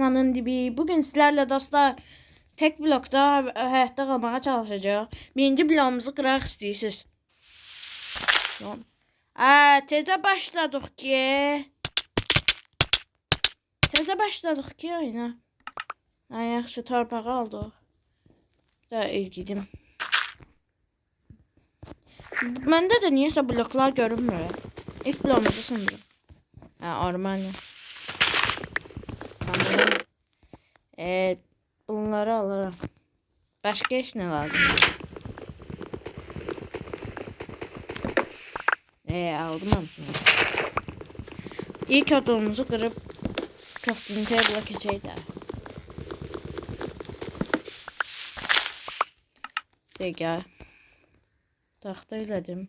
Manın dibi. Bugün sizlerle dostlar tek blokta hayatta kalmaya çalışacağız. Birinci bloğumuzu kırak istiyorsunuz. Teze başladık ki. Teze başladık ki oyuna. Yaxşı torpağı aldık. Da gidim. Məndə də niyəsə bloklar görünmür. İlk bloğumuzu sındırım. Armanya. Sanırım. Bunları alırım. Başka iş ne lazım? Aldım hamısını. İlk odamızı kırıp crafting table'a keçək də. Dəqiqə. Taxta elədim.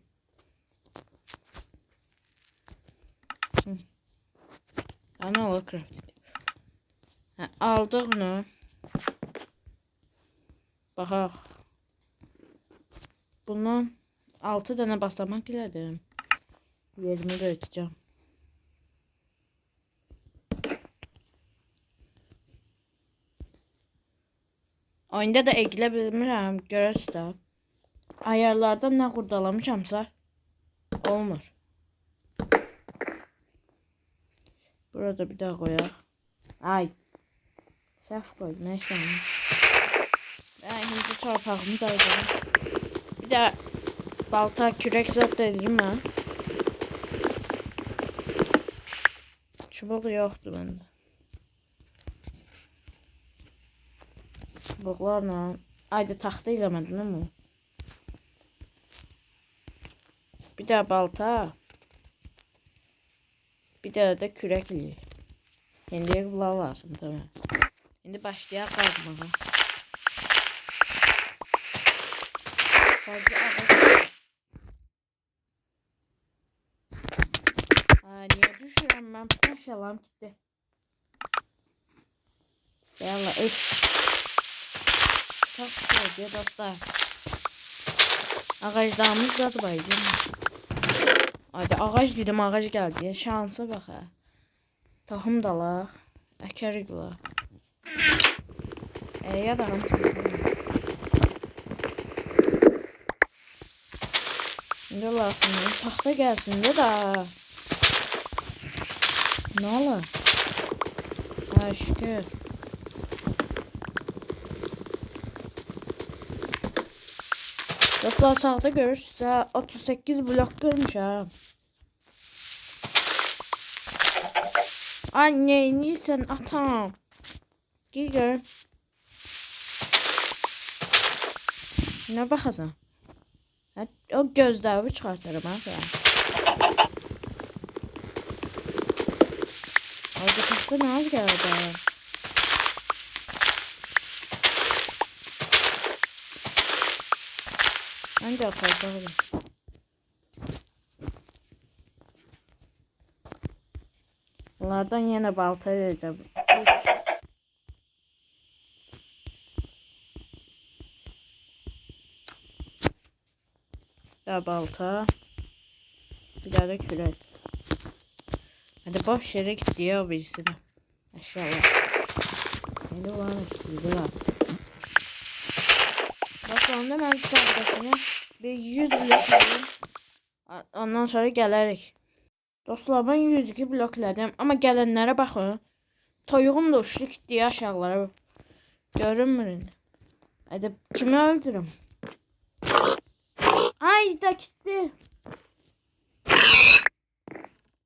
Ana o crafting. Aldıq bunu. Baxaq. Bundan 6 dənə basamak elədim. Yerimi də ölçəcəm. Oyunda da ekilə bilmirəm, görürsüz də. Ayarlardan nə qurdalamışamsa olmur. Burada bir daha koyaq. Ay. Səhv qoydum, nə işləmiş. Şimdi torpağımız ayırdım. Bir de balta, kürek zat da edeyim ha. Çubuq yoxdur məndə. Çubuqlarla. Ayda taxta eləmədim ama. Bir de balta. Bir de kürek eləyək. İndi bunlar lazım tamam. Şimdi başlayaq qazmağa. Fazla ağaç. Niye düşürüm ben? Maşallah gitti. Yallah öf. Çok sevdi dostlar. Ağaclarımız da var değil mi? Hadi ağaç dedim ağaç geldi. Şansa bak ha. Tohum dalaq. Əkərik bunlar. Ya da hamısını. Ne lazım? Taxta gelsin de da. Ne olur? Şükür. Dostlar sağda görürsünüz 38 blok kırmış ha. Anne niye sen atam? Gel gör. Ne bakasan? O gözdağı çıkartırım ha sana. Orada taxta ne az geldi. Ancak fazla. Bunlardan yine balta edeceğim. Daha balta. Bir daha da kürek. Hadi boş yere gitti ya birisi de. Aşağıya. Neydi var işte var. Bak onda ben dışarıdakine bir 100 blok alayım. Ondan sonra gələrik. Dostlar ben 102 blok elədim. Ama gələnlərə baxın. Toyuğum da uçdu gitti aşağılara. Görünmür indi. Hadi kimi öldürüm? Ay da gitti.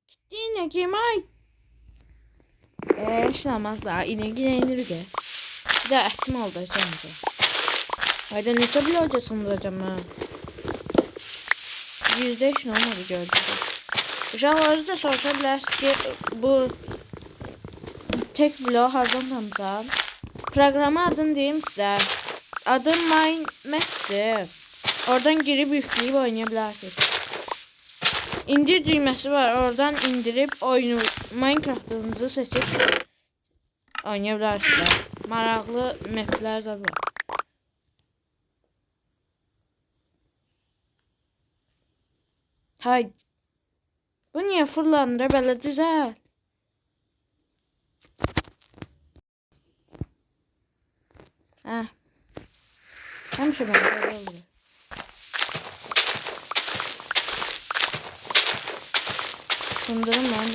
Gitti yine kim ay? İşlemez daha yine inir ki. Bir de ehtim oldu açamca. Hayda neçə bloca sındıracağım ha. %3 olmadı gördük. Uşaqları da soruşa bilərsiniz ki bu tek blok hardan tanısan. Programa adını deyim sizə. Adım Minemax'dir. Oradan girip yükleyip oynayabilirsiniz. İndir düğmesi var. Oradan indirip oyunu Minecraft'ınızı seçip oynayabilirsiniz. Maraqlı mapler zaten var. Hay. Bu niye fırlanır? Böyle düzel. Həmişə mən belə olur. Sındırım lan.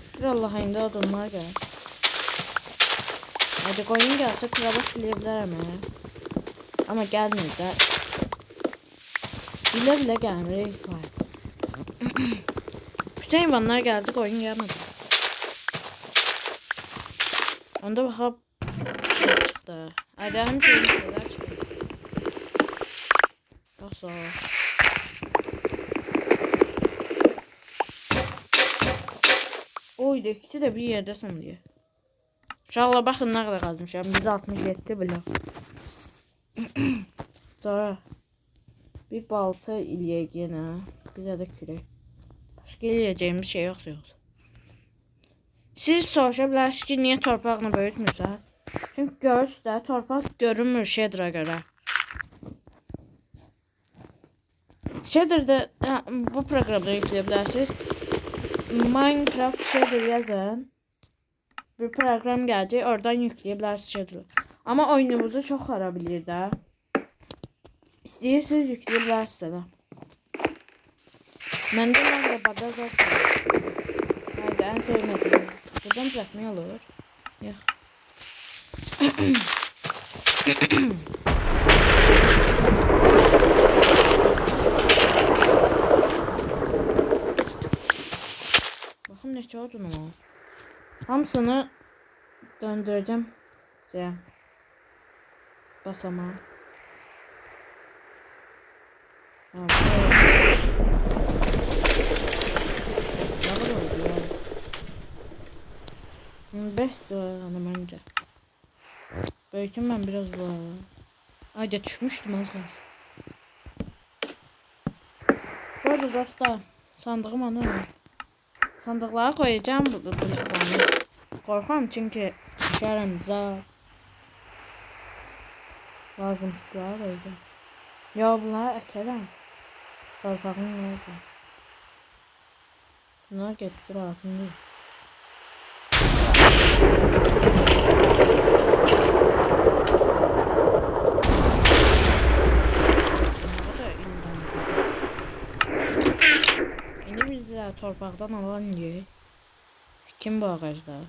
Şükür Allah'a indi adamlar gəlir. Hadi qoyun gəlsə kraba filəyə bilərəm ya. Amma gəlmir də. Bilə gəlmir İsmail. Bütün heyvanlar gəldi, qoyun gəlmədi. Onda baxaq çıxdı. Hadi həmişə şeylər çıxır. Nasıl? Oydu, ikisi de bir yerde sanıyor. İnşallah bakın ne kadar kazmışım. Biz 67 bile. Sonra bir balta iliyeceğine, bir de kürek. Başka iliyeceğimiz şey yok yoksa. Siz soruşabilirsiniz ki niye torpağını böyütmürsən? Çünkü görürsünüz də torpaq görünmür shader'a göre. Shader'da bu programda yükleyebilirsiniz. Minecraft shader yazın. Bir program gelecek, oradan yükleyebilirsiniz shader'ı. Ama oyunumuzu çok harabilir de. İstəyirsiniz yükleyebilirsiniz de. Məndə Minecraft'da zaten. Haydi en sevmediğim. Buradan düzeltme olur. Yok. Bakın ne çaldın ama. Hamısını döndüreceğim. Basamağa. Beş sıralanım önce. Böyütüm ben biraz bu arada. Ayda düşmüştüm az kalsın. Bu arada dostlar sandığım anı var. Sandıklara koyacağım bu bloklarını. Korkam çünkü düşerim za. Lazımsızlara koyacağım. Ya bunları ekerim. Torpağım nerede? Bunlar getisi lazım değil. İndi biz de torpaqdan alan yiyək. Kim bu ağacda?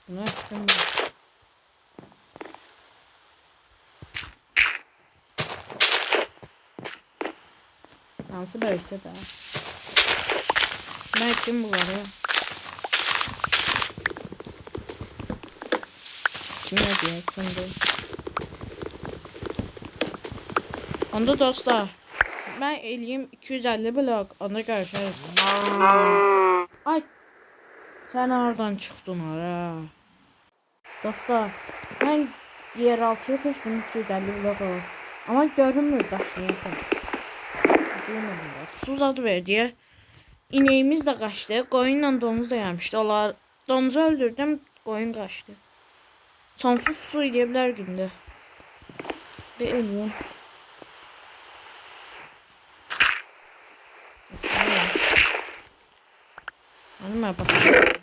Buna kim bu? Hansı böyüksə də. Mən kim bu var ya? Kim ne diyorsun bu? Onda dostlar. Ben eləyim 250 blok. Onda görüşürüz. Ay. Sen oradan çıktın ara. Dostlar. Ben yeraltıya keçdim 250 blok olur. Ama görünmür daşlayasın. Bilmiyorum da. Su adı verdi. İneğimiz de kaçtı. Koyunla domuz da yemişti. Onlar domuzu öldürdüm. Koyun kaçtı. Sonsuz su yiyebilir günde. Bir ölüyorum. Anıma bakayım.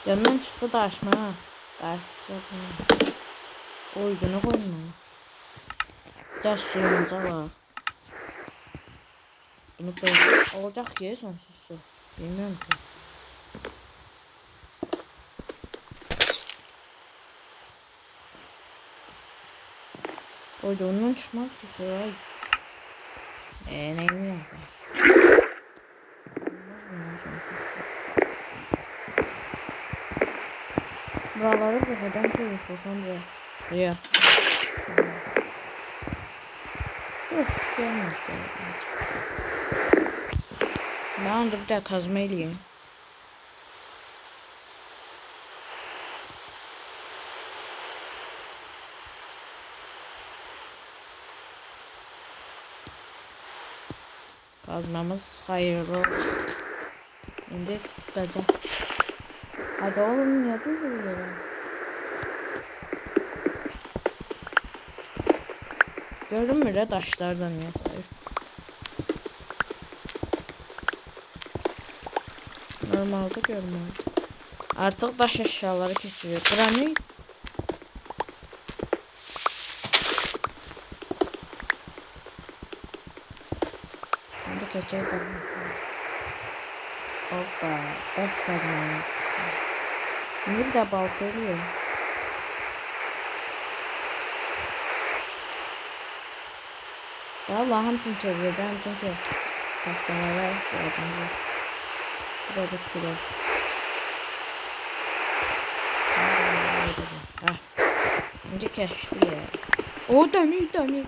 Yanından çıktı taşma. Taş yapma. Oydunu koyma. Taş suyumuza var. Bunu böyle olacak ki sonsuz su. Bilmiyorum ki. Oydundan çıkmaz ki sıra. Ne bileyim. Buraları buradan koyuyorsan buraya. Suya. Dur, gelmez. Ben de bir daha kazma eləyim. Kazmamız hayırlı olsun. Şimdi tutacağım. Hadi oğlum ya dur. Görünmür ya taşlardan ya sayı. Normalde görünmür. Artık taş eşyaları keçiriyor. Granit. Şimdi keçer hoppa. Taş kazmamız. Şimdi bir de balta oluyor. Vallahi hamsını çevireceğim çünkü tahtalara ihtiyacım var. Burada kilo. Hah. Şimdi keşfliyor. O demir.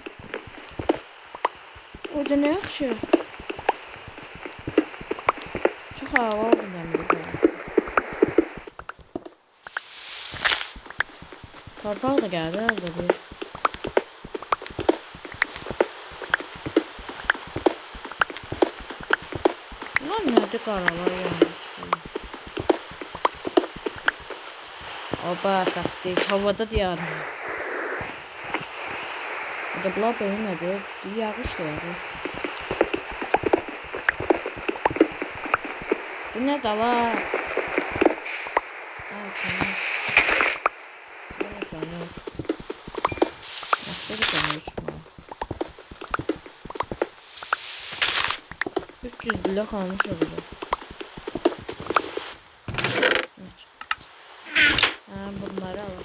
O da ne yaxşı. Çok havalı oldu demir. Torpaq da geldi herhalde bir. Bunlar nerede qaralar yanında çıxıyor. Oba taktik havada diyarım. Da bunlar böylədir. Yağış da yağır. Bu ne dala? Tamam. Tamam. Nasıl tanıyorsun? 300 blok almış olacak. Evet. Bunları alalım.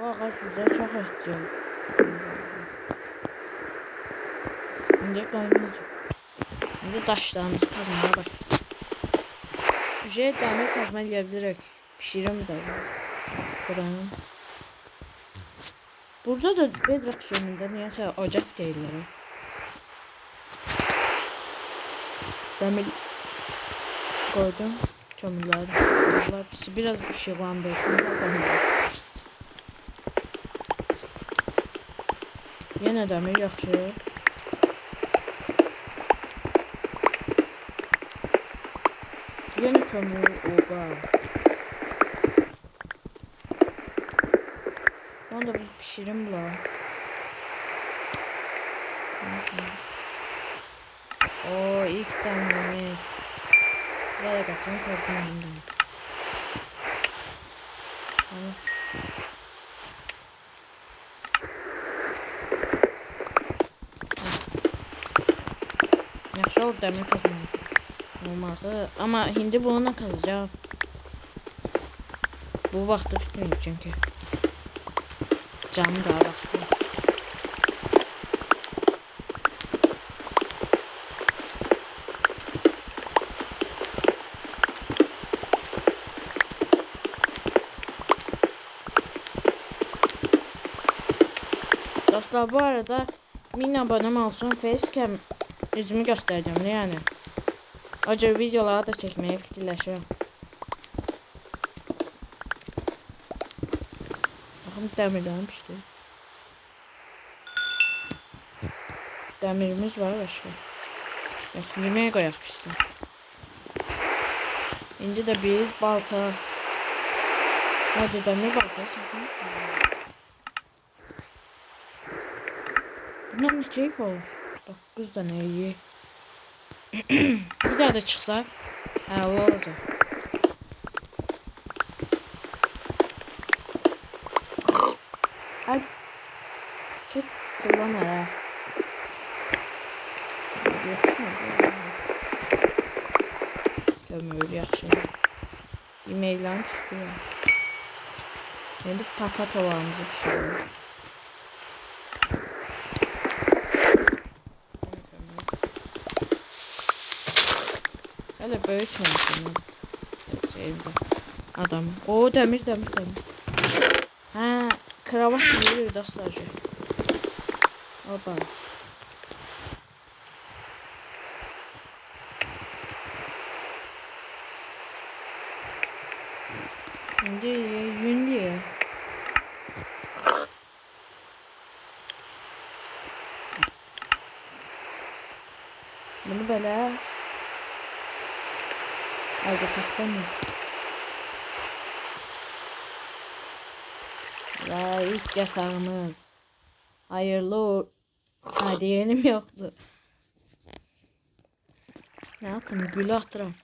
Bu ağaç bize çok ihtiyacım. Şimdi kaynayacak. Şimdi taşlarımızı kazmaya bak. Demir kazma eləyə pişirim de. Buranın. Burada da bedrock suyunda niyeyse ocak deyirlər. Demir koydum. Kömürler. Biraz ışıklandırsın. Yine demir yaxşı. Yine kömür oba. Onu da bir pişirim bula. O ilk demimiz. Buraya kaçın kazanımdan. Tamam. Yaxşı oldu demir kazanım. Olmazdı. Ama hindi bununla kazacağım. Bu vaxtı tutmuyor çünkü. Canım daha vaxtı. Dostlar bu arada 1000 abonem olsun facecam yüzümü göstereceğim yani. Acaba videoları da çekmeye fikirləşirəm. Baxın dəmirlərim pişdi. Dəmirimiz var başqa. Yox, yeməyə qoyaq pişsin. İndi də biz balta. Hadi dəmir balta saxlayaq. Bundan neçə olur? 9 dənə iyi. Bir daha da çıksa o olacak. Ay çok kullanır ha. Kömür yaxşı. Yeməklərini tutuyor. Şimdi patatolarımızı pişiriyoruz. Öyle büyütmemişim. Şeyimde. adam. O demir. Ha, kravat yürüyor dostlar. Opa. Şimdi yün diye. Bunu böyle. Haydi taklanın. Ve ilk yatağımız. Hayırlı. Hadi yenim yoktu. Ne yaptım? Gülü attıram.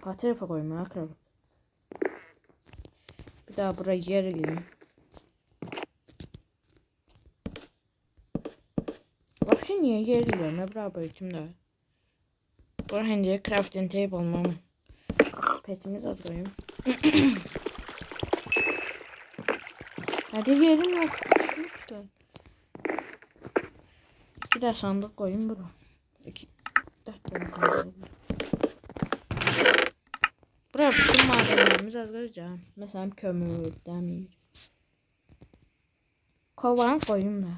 Kaç koyma akraba. Bir daha buraya yer eləyim. Vapşı niye yer eləyim? Ne beraber içimde. Buraya hence crafting table olmam. Petimiz atayım. Hadi yerim yok. Bir de sandık koyayım buraya. 4 tane sandık. Buraya bütün malzemelerimizi hazırlayacağım. Mesela kömür, demir. Kovan koyayım da.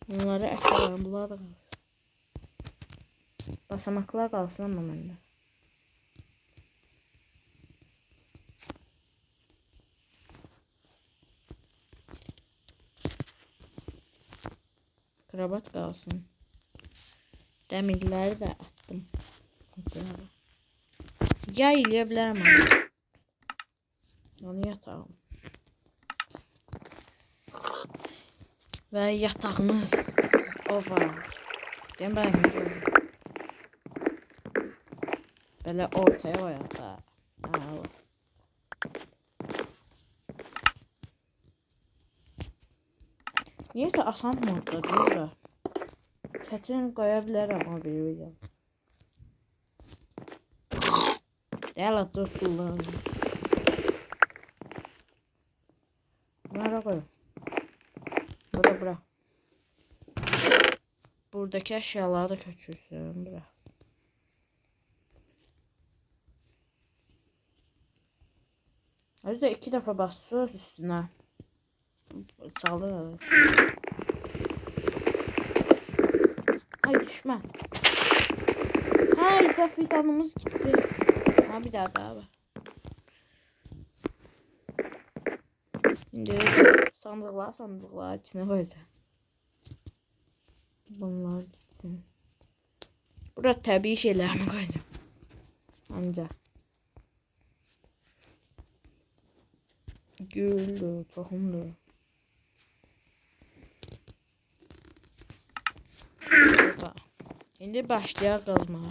Bunları ekleyelim. Bunlar da kalsın. Basamaklar kalsın ama bende. Kravat kalsın. Demirleri de attım. Yay ileyebilirim ama. Onu yatağım. Ve yatağımız. Oba. Dem ben böyle ortaya koyaq da. Niyeyse asan modda deyir da. Çətin qoya bilərəm o bir video. Dələ durdular. Bunlara koy. Bura. Buradaki eşyaları da köçürsün bura. Özde 2 defa basıyoruz üstüne. Saldır. Ay düşme. Hay da fidanımız gitti. Ha bir daha abi. Şimdi sandıklar içine koyacağım. Bunlar gitsin. Burada tabii şeylerimi koyacağım. Ancak. Güldü, tohumdu. Şimdi başlayaq qazmağa.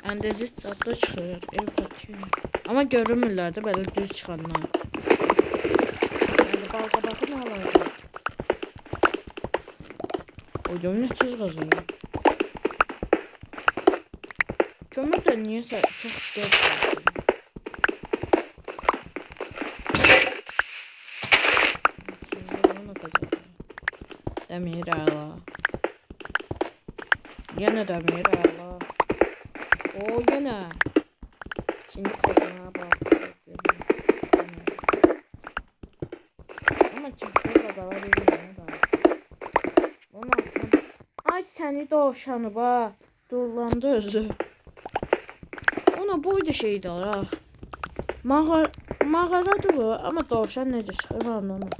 Andezit satda çıxır, ev satıyor. Ama görünmürlər də belə düz çıxanlar. Yəni balqabaqı nə alardı? Oydum nə çiz qazanır. Kömür də niyəsə çox gəl. Demir ala. Yine demir ala. O yine. Şimdi kazana bak. Ama çıktığı adalar bilmiyorum da. Onu attım. Ay seni doğuşanı bak. Durlandı özü. Ona boyda şeydi ala. Mağaradır bu ama doğuşan necə çıxır anlamam.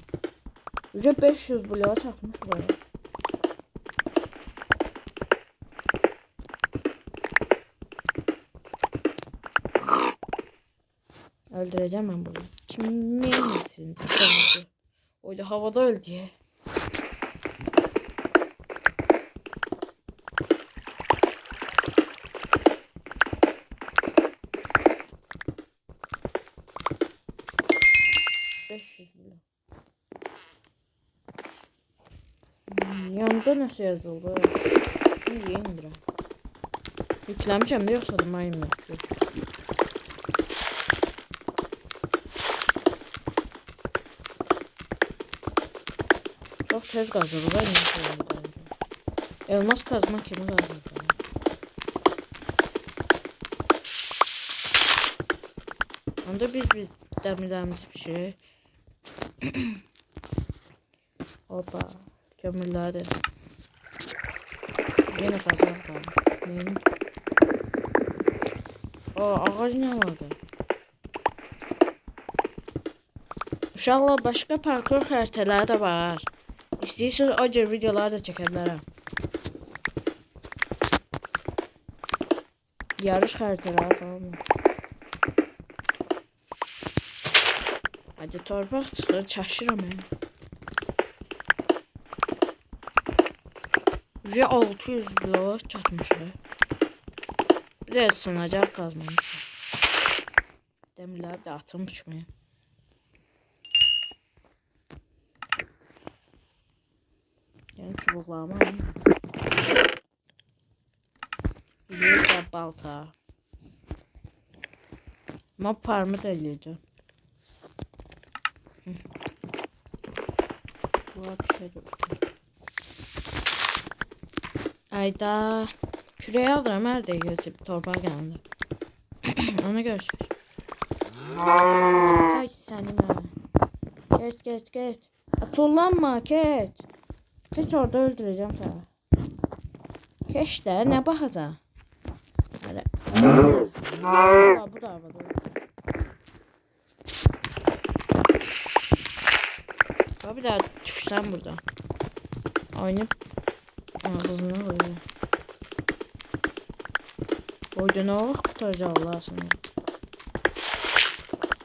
Yüce 500 bloğa çatmış buraya. Öldüreceğim ben bunu. Kim yemesin? Öyle havada öldü diye. Yanında nasıl yazıldı? Şimdi yenir. Yüklemişim de yoksa da Minecraft'ı. Çok tez qazılır ha. Elmas kazma kimi qazılır? Onda biz dəmirlərimizi pişirik. Hoppa. Kömürləri. Yine kazak kaldı. Neyim? Ağac ne vardı? Uşaqlar başka parkur xəritələri də var. İstəyirsiniz o cür videolar da çəkə bilərəm. Yarış xəritələri falan var. Hadi torpaq çıxır, çaşıram mən. 600 blok çatmışıq. Bir də sınacaq qazmamış. Dəmirləri də atım düşməyəm. Yəni çubuqlarımı alayım. Bir də balta. Mob farmı da eləyəcəm. Bura bir şey də. Ayda küreği alırım her de gezip torbağa geldi. Ona görüşürüz. Hay senin ha. Geç. Atullanma geç. Geç orada öldüreceğim seni. Keş de ne bakacağım. Hadi. Bu da havada. Bir daha düşsem buradan. Oynayıp ağzına koyuyor. Oyda ne vaxt qurtaracaq Allah səni.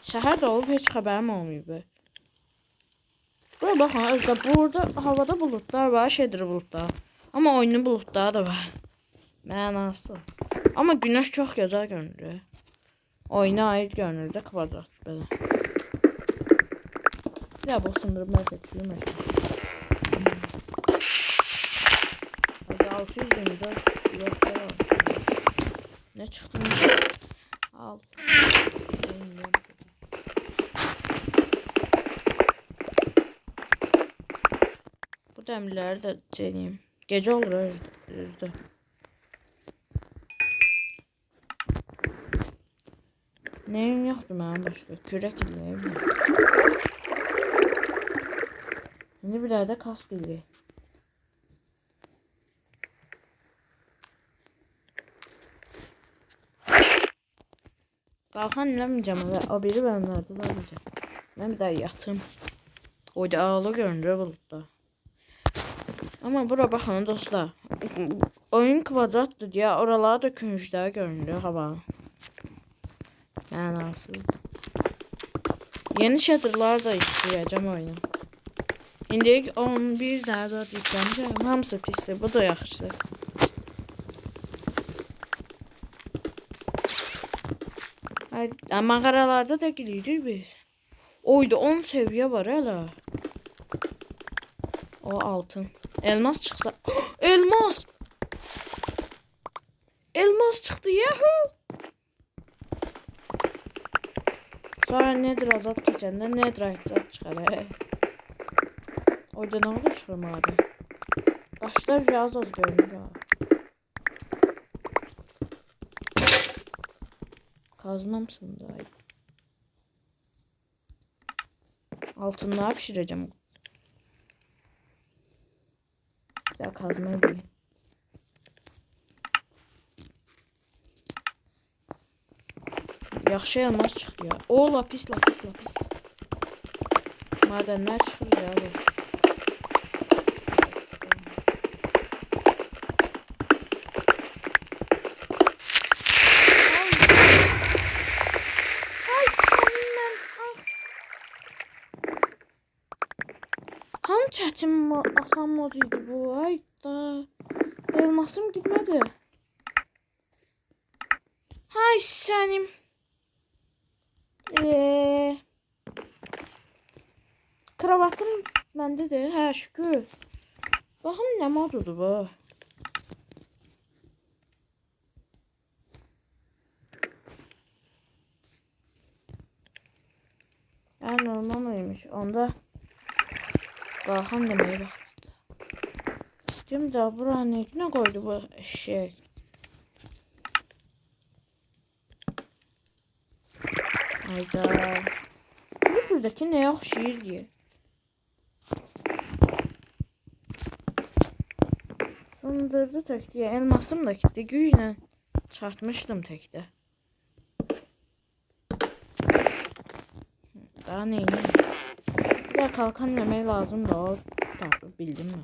Səhər də olub heç xəbərim olmayıb. Buraya baxın, özdə burada havada bulutlar var, şeydir bulutlar. Amma oyunun bulutları da var. Mənası. Amma günəş çox gözəl görünür. Oyuna aid görünür də kvadrat belə. Bir də bu sındırma effektini məsələn. 624 bloklar var. Ne çıktı? Al. Bu demirleri de deneyeyim. Gece olur özde. Neyim yoktu benim başka? Kürek ileyim. Şimdi bir daha da kask ileyim. Qalxan eləməyəcəm və o biri bölümlərdə qalacaq. Mən bir daha yatım. Oyda ağlı görünür buludda. Amma bura baxın dostlar. Oyun kvadratdır deyə oralar da künclər görünür hava. Mənasızdır. Yeni shaderlar da istəyəcəm oyuna. İndilik 11 dənə zad yükləmişəm. Hamısı pisdir. Bu da yaxşıdır. Mağaralarda da giririk biz. Oyda 10 seviye var hele. O altın. Elmas çıksa. Elmas! Elmas çıktı yahu. Sonra nedir azat geçende nedir azat çıkar. Oyda ne oldu çıkırmadı. Taşlar az görünür ha. Kazmamsın daha iyi. Altınlığa pişireceğim. Bir daha kazma edeyim. Yaxşı elmas çıxdı ya. O lapis. Madenler çıxır ya. Çətin asan mod idi bu. Ay da. Elmasım gitmedi. Hay sənim. Kravatım məndədir. Hə, şükür. Baxın nə modudur bu. Normal mıymış? Onda qalxan deməyə bax. Şimdi de buraya ne koydu bu şey? Hayda. Buradaki neye oxşayır diye. Sındırdı tək diye. Elmasım da gitti. Güclə çarpmışdım təkdə. Daha neyini? Bir de kalkan yemeği lazım da o tabi bildim mi?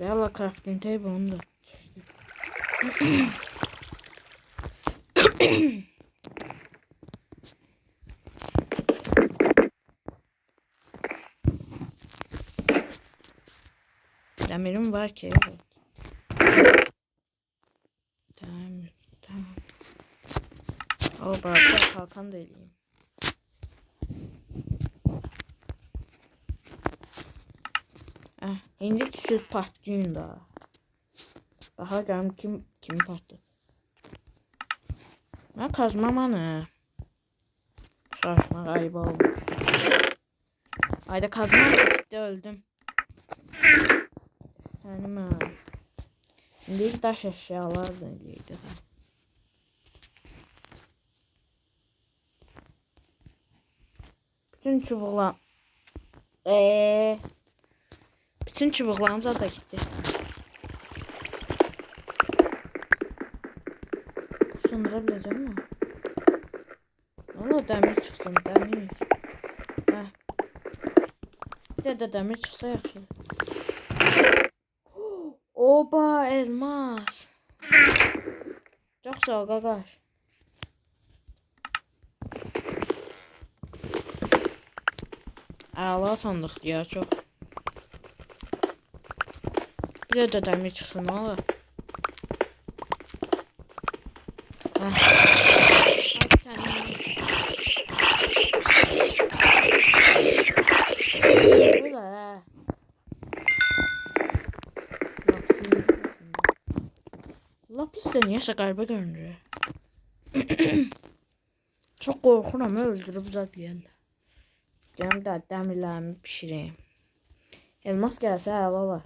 Valla crafting table onu da demirim var ki evet. Tamam. O bari kalkan da eləyim. İndi söz partlayın da. Daha görüm kim partladı. Ne kazmam ana. Şaşmak ayıp olmuş. Ayda kazmam bitti öldüm. Senim ha. İndi daş eşyalar da eləyirdi. Bütün çubuqlar. Bütün çubuklarımız da gitti. Sındırabileceğim mi? Valla demir çıksın, demir. Heh. Bir de demir çıksa yaxşı. Oba, elmas. Çox sağ ol, qaqaş. Əla sandıq ya, çox. Bir de demir çıksın, ne olur? Lapis de niyeyse qəribə görünür. Çox qorxuram öldürüb zadlayanda. Gələm də dəmirlərimi pişireyim. Elmas gəlsə əla var.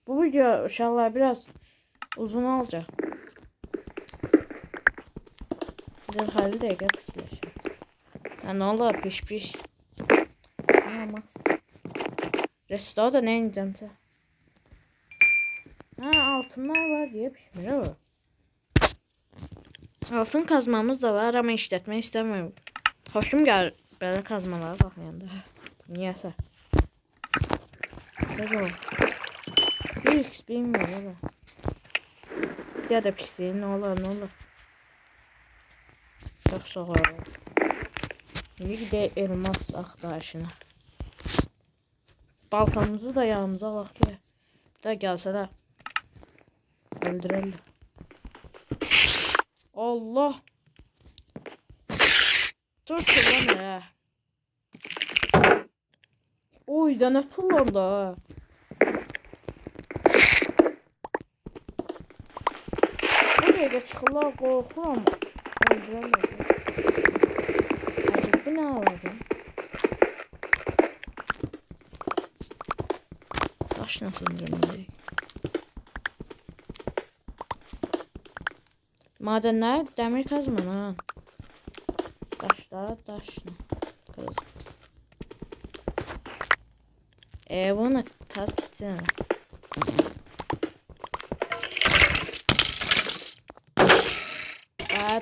Bu video uşaqlar biraz uzun olacaq. Bir 50 dəqiqə fikirləşim. Ne olur piş. Ne olmaq istəyir. Restoda ne inəcəmsə. Altınlar var diye pişmir o. Altın kazmamız da var ama işletmek istemiyorum. Hoşum gəlir belə kazmalara baxmayanda. Niyəsə. Ne olur. Bir XP'm var öyle. Ya da pisliğin ne olur. Çok sağ ol. Bir de elmas axtarışına. Baltamızı da yanımıza alaq ki. Da gelse de öldürelim. Allah. Çok lan ya. Oy da ne tullandı ha. Buraya çıxırlar qorxuram. Öldürəmədim. Bu ne aladım? Taş nasıl indirmeliyim? Madenler demir kazman ha. Taşlar taşla. Bunu kaz gitsin.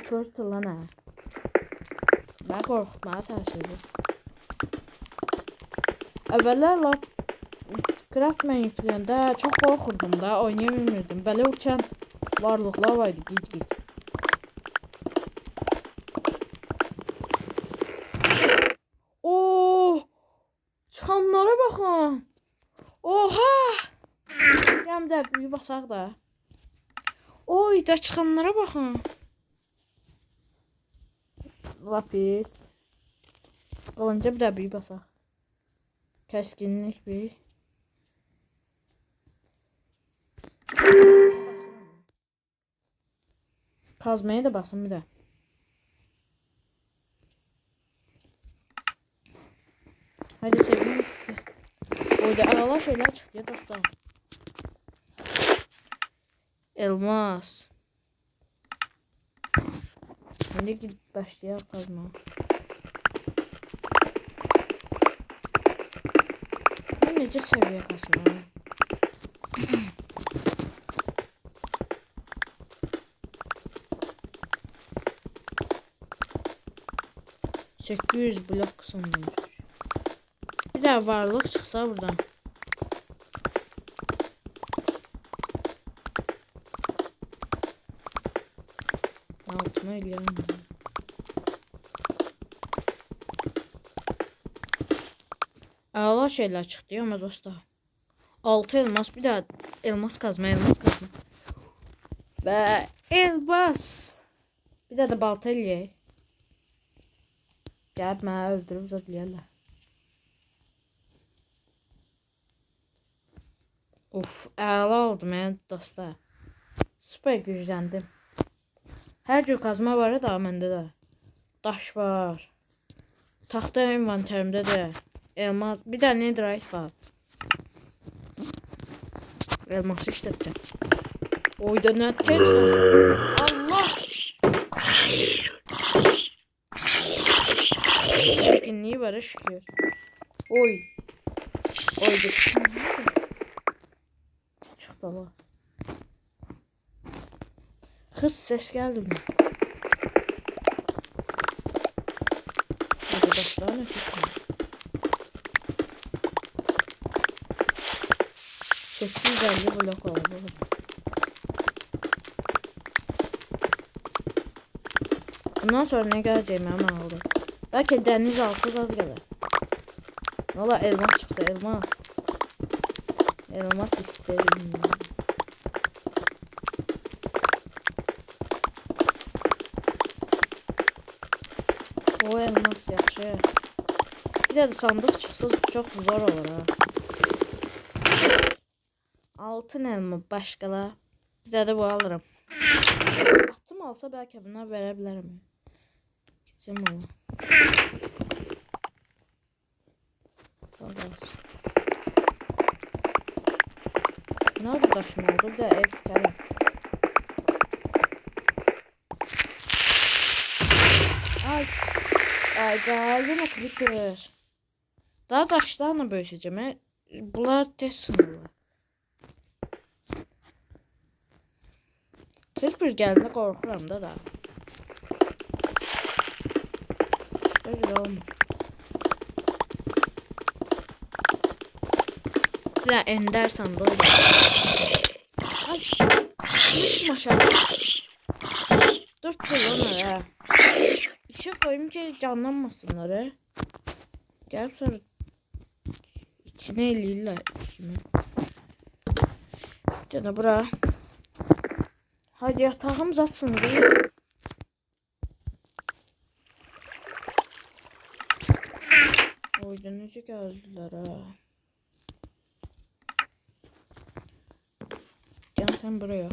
Tırtıl lan ha. Ben korkutmaya çalışıyorum. Evveler lap Craftman yükləyəndə çok korkurdum da, oynayamıyordum. Belə uçan varlıqlar vardı gic. Oo! Çıxanlara baxın. Oha! Həm də büyü basaq da. Oy da çıxanlara baxın. Lapis. Qalınca bir də büyü basaq. Kəskinlik bir. Kazmaya da basın bir də. Haydi sevgilim. Orada ağla şeyler çıktı ya dostlar. Elmas. Şimdi gidip başlayalım kazma. Ben nece seviye kasma. 800 blok kısımdır. Bir daha varlık çıksa buradan. Altıma ilgilerim. Ağla şeyler çıktı ama dostlar. 6 elmas, bir daha elmas kazma. Ve elmas. Bir daha da balta eləyək. Gəlib mənə öldürüb zadlayarlar. Of, əla oldu mən dostlar. Süper gücləndim. Hər cür kazma var da məndə də. Daş var. Taxta envanterimdə də. Elmas, bir də netherite var. Elması işlətəcəm. Oyda nə tez kazma. Allah! Etkinliği var şükür. Oy. Oydu. Çok baba. Kız ses geldi mi? Arkadaşlar ne kısmı? 850 blok oldu. Bundan sonra ne geleceğimi hemen aldım. Belki deniz altı az gelir. Valla elmas çıksa elmas. Elmas isterim. O elmas yaxşı. Bir de sandık çıksa çok zor olur ha. Altın elma başqala. Bir de bu alırım. Atım alsa belki bunlar verebilirim. Gideceğim ama. Nerede taşım oldu da ev tutarım. Ay da yine creeper. Daha taşlarla bölüşeceğim. Bunlar test sınırlı. Creeper geldiğinde korkuram da. Öyle olmuyor. Bir de ender sandığı. Ay. Düşme aşağı. 4 yıl onlara. İçe koyayım ki canlanmasınlar he. Gelip sonra içine eləyirlər kimi. Bir tane bura. Hadi yatağım zatsın değil. Oyda necə gəldilər ha. Gel sen buraya.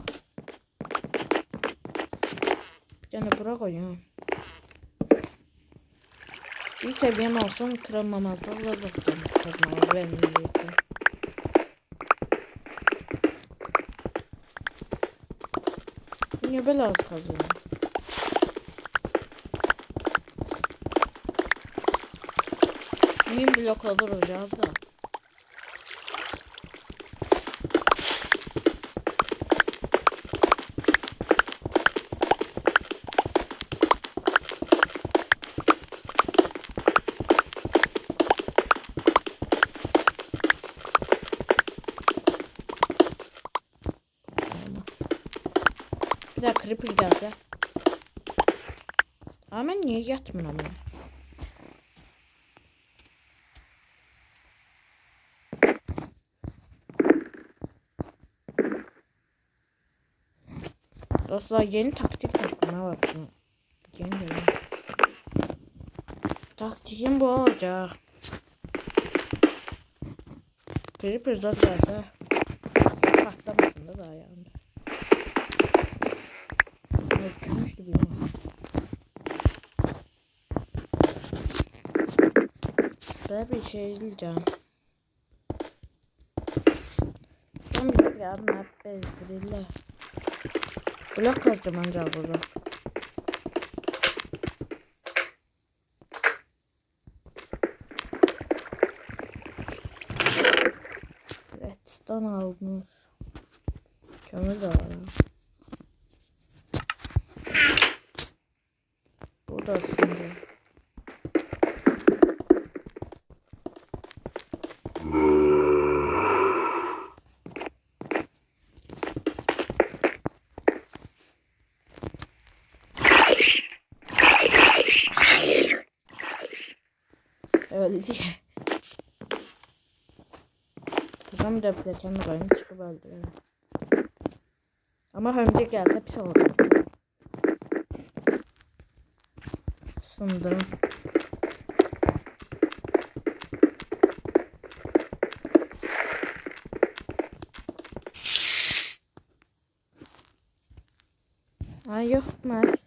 Bir tane bura koyuyorum. Bir seviyem olsun kırılmamazlıkla bakacağım. Kazmalar vermeyeceğim. Niye böyle az kazıyorum? Min blok olur olacağız da. Bir daha creeper gelse. Ama ben niye yatmıyorum ya? Dostlar yeni taktik yapmaya bakın. Yeni. Taktiğim bu olacak. Creeper zat gelse. Patlamasın da daha yani. Düşünmüştü bir insan. Böyle bir şey diyeceğim. ya map bezdirirler. Blok kazacağım ancak burada. Redstone alınır. Kömür de var. Bu da şimdi. Öyle diye. Buradan da plakanla koyun çıkıp öldürelim. Ama örümcek gelse pis olur. Sındım. Ay yok maalesef.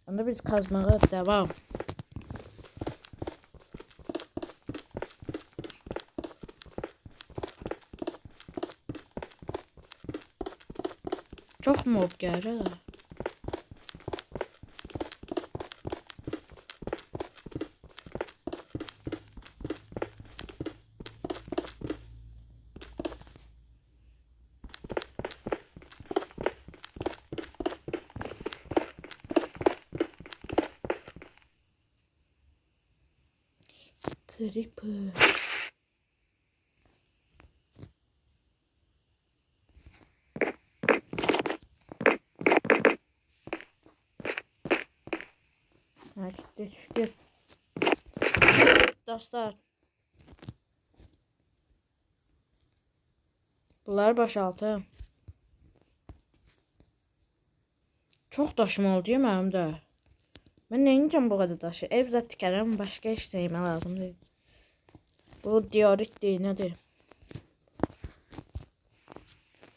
Anda biz kazmaya devam. Çok mob gelir. Creeper. Ha düştü. Dostlar. Bunları boşaltın. Çok daşım oldu ya mənim də. Mən nə edəcəm bu qədər daşı? Ev zət tikərəm, başqa iş demə lazım deyil. Bu diorit deyil, nədir?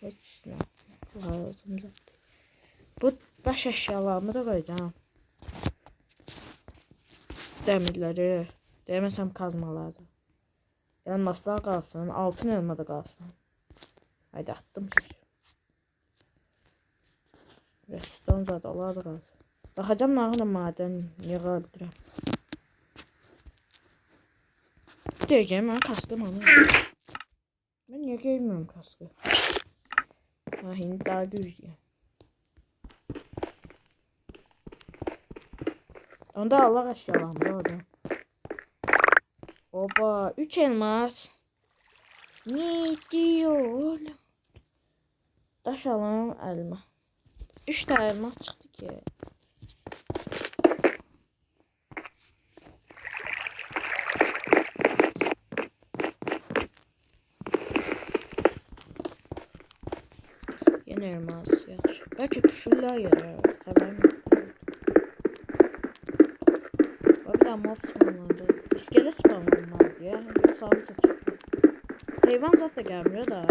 Heç nə lazım deyil. Bu daş əşyalarımı da qoyacağım. Dəmirləri, deməsəm kazma lazım. Elmaslar qalsın, altın elma da qalsın. Haydi attım. Redstone zaten olar da qalsın. Baxacağım nə qədər madən yığa bildirəm. Deyəcəm, mən kaskım alır. Mən niyə geymiyorum kaskı? Ha, hindi daha güclüyəm. Onda Allah əşyalarımı orada. Oba, 3 elmas. Ne diyor oğlum? Daş alalım elma. 3 tane elmas çıktı ki. Yine elmas yaxşı. Belki düşürlər yerə. Xəbərim yox. Bir daha mob spawnlanacaq. İskelet spawnlanmalı ya. Yoksa abi seçiyor. Hayvan zat da gelmiyor da.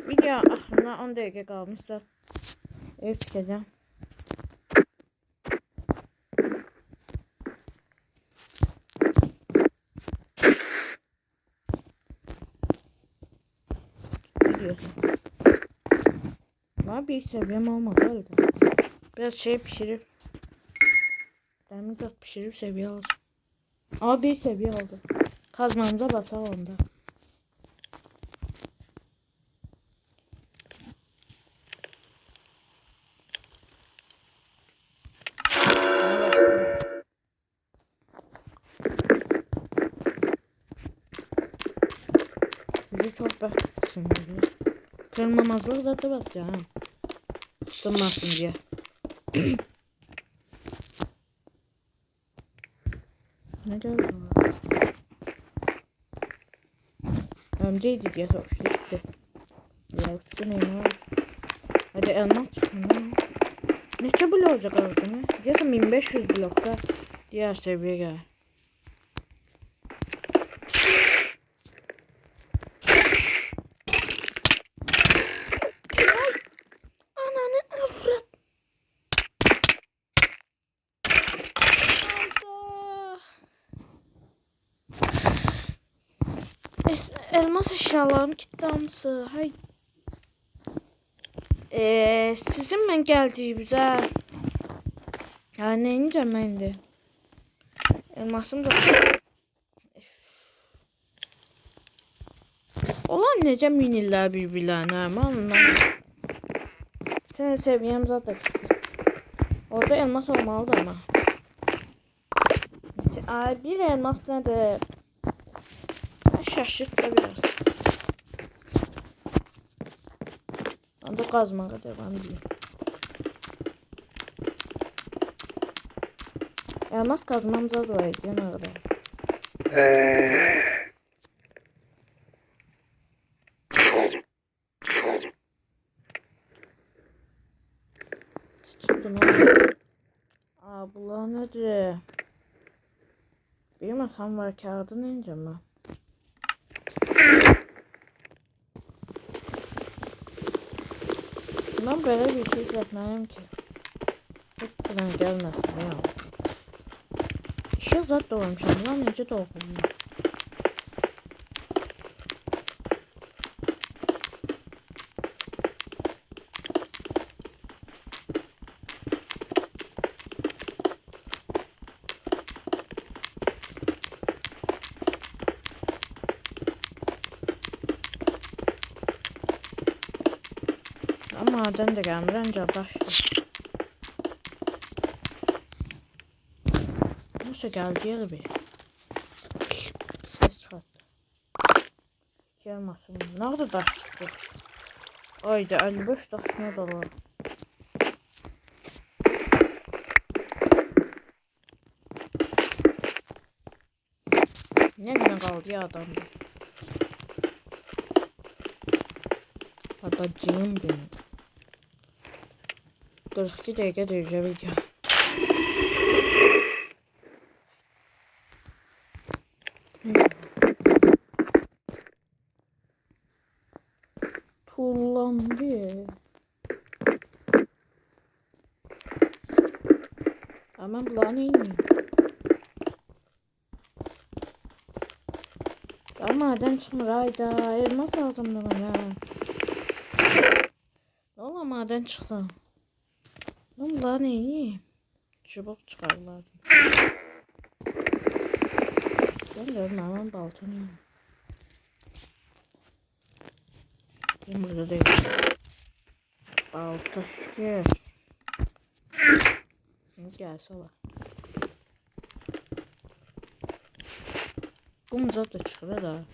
Video axırına 10 dəqiqə qalmışsa ev tikəcəm. Gidiyorsun. Var bir seviyem olmadı öyle. Biraz şey pişirip demir zat pişirip seviye alacağım. Ama bir seviye oldu. Kazmamıza basalım onda. Bizi çok baksın diye. Kırmamazlık zaten bas ya. Sınmasın diye. Ne diyor? Önceydi diye soruştu gitti. Yapsın ne? Hadi elmas çıkın. Ne çabuk olacak orada mı? Diyesem 1500 blokta diğer seviyeye gel. elmas eşyalarım gitti hamısı. Hay. Sizin mən gəldiyinizə. Yəni necə məndi? Elmasım da. Olan necə minirlər bir-birlərinə. Mən sen seviyem zaten. Orada elmas olmalıdır ama. Ay bir elmas nedir? Şaşırt da biraz. Ben de kazmaya devam edeyim. Elmas kazmamıza dua edin arada. Çıktı ne? Aa bunlar nedir? Bir masam var kağıdı neyince mi? Bundan böyle bir şey yapmayayım ki. Hiç güzel gelmesin ya. İşe zat doğramışım. Lan nece doğrum. Ama maden de gelmir ancak başlıyor. Nasıl geldi ya bir? Ses çıkarttı. Gelmesin. Nerede taş çıktı? Ayda 55 taşına da var. Ne güne kaldı ya adamda. Adacığım benim. 42 dakika diyeceğim video. Tullandı. Ama bulan iyiyim. Ya maden çıkmır ayda. Elmas lazımdı bana. Valla maden çıksın. Lan bulan iyi. Çubuk çıkarlar. Görmüyorum ama baltanı yiyeyim. Burada değil. Balta şükür. Gelse var. Kum zaten çıkıyor da.